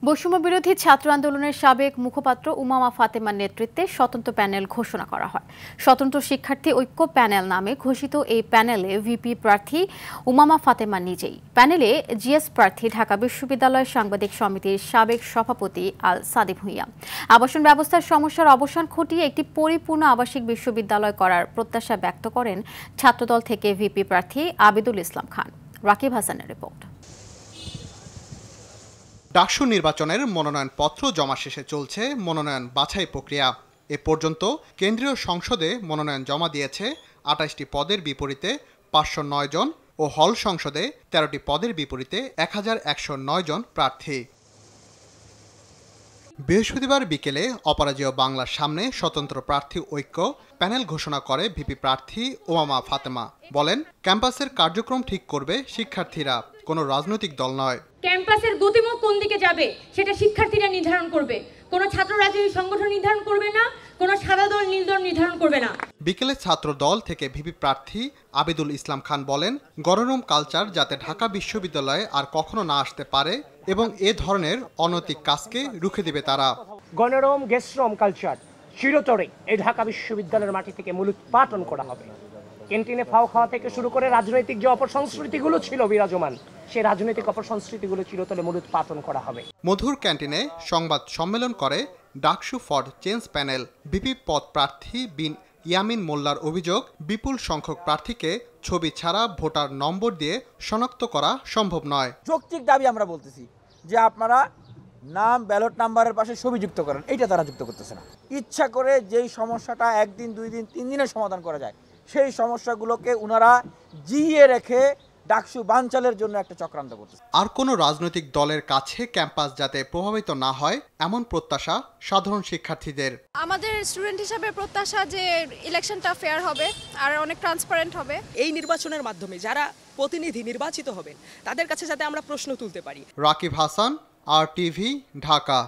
বৈষম্য বিরোধী ছাত্র আন্দোলনের সাবেক মুখপাত্র উমামা ফাতেমার নেতৃত্বে স্বতন্ত্র প্যানেল ঘোষণা করা হয়। স্বতন্ত্র শিক্ষার্থী ঐক্য প্যানেল নামে ঘোষিত এই প্যানেলে ভিপি প্রার্থী উমামা ফাতেমা নিজেই। প্যানেলে জিএস প্রার্থী ঢাকা বিশ্ববিদ্যালয় সাংবাদিক সমিতির সাবেক সভাপতি আল সাদি ভূঁইয়া। আবাসন ব্যবস্থার সমস্যার অবসান ঘটিয়ে একটি পরিপূর্ণ আবাসিক বিশ্ববিদ্যালয় করার প্রত্যাশা ব্যক্ত করেন ছাত্রদল থেকে ভিপি প্রার্থী আবিদুল ইসলাম খান। রাকিব হাসানের রিপোর্ট। ডাকসু নির্বাচনের মনোনয়নপত্র জমা শেষে চলছে মনোনয়ন বাছাই প্রক্রিয়া। এ পর্যন্ত কেন্দ্রীয় সংসদে মনোনয়ন জমা দিয়েছে ২৮টি পদের বিপরীতে ৫০৯ জন ও হল সংসদে ১৩টি পদের বিপরীতে ১১০৯ জন প্রার্থী। বৃহস্পতিবার বিকেলে অপরাজেয় বাংলার সামনে স্বতন্ত্র প্রার্থী ঐক্য প্যানেল ঘোষণা করে ভিপি প্রার্থী উমামা ফাতেমা বলেন, ক্যাম্পাসের কার্যক্রম ঠিক করবে শিক্ষার্থীরা, কোনো রাজনৈতিক দল নয়। ক্যাম্পাসের গতিমুখ কোন দিকে যাবে সেটা শিক্ষার্থীরা নির্ধারণ করবে, কোনো ছাত্র রাজনৈতিক সংগঠন নির্ধারণ করবে না, কোনো সাদা দল নীল দল নির্ধারণ করবে না। বিকেলে ছাত্র দল থেকে ভিপি প্রার্থী আবিদুল ইসলাম খান বলেন, গণরুম কালচার যাতে ঢাকা বিশ্ববিদ্যালয়ে আর কখনো না আসতে পারে এবং এ ধরনের অনৈতিক কাজকে রুখে দেবে তারা। গণরুম গেস্টরুম কালচার চিরতরে এই ঢাকা বিশ্ববিদ্যালয়ের মাটি থেকে মূলোৎপাটন করা হবে। ক্যান্টিনে ফাও খাওয়া থেকে শুরু করে রাজনৈতিক যে অপসংস্কৃতিগুলো ছিল বিরাজমান, সেই রাজনৈতিক অপসংস্কৃতিগুলো চিরতরে মূলোৎপাটন করা হবে। মধুর ক্যান্টিনে সংবাদ সম্মেলন করে DUCSU for change panel. VP পদ প্রার্থী বিন ইয়ামিন মোল্লার অভিযোগ, বিপুল সংখ্যক প্রার্থীকে ছবি ছাড়া ভোটার নম্বর দিয়ে শনাক্ত করা সম্ভব নয়। যৌক্তিক দাবি আমরা বলতেছি যে আপনারা নাম ব্যালট নাম্বারের পাশে ছবি যুক্ত করেন, এইটা তারা যুক্ত করতেছে না। ইচ্ছা করে যেই সমস্যাটা একদিন, 2 দিন, 3 দিনে সমাধান করা যায়, সেই সমস্যাগুলোকে উনারা জিইয়ে রেখে ডাকসু বানচালের জন্য একটা চক্রান্ত করতেছে। আর কোনো রাজনৈতিক দলের কাছে ক্যাম্পাস যাতে প্রভাবিত না হয় এমন প্রত্যাশা সাধারণ শিক্ষার্থীদের। আমাদের স্টুডেন্ট হিসাবে প্রত্যাশা যে ইলেকশনটা ফেয়ার হবে আর অনেক ট্রান্সপারেন্ট হবে। এই নির্বাচনের মাধ্যমে যারা প্রতিনিধি নির্বাচিত হবেন তাদের কাছে যাতে আমরা প্রশ্ন তুলতে পারি। রাকিব হাসান, RTV, ঢাকা।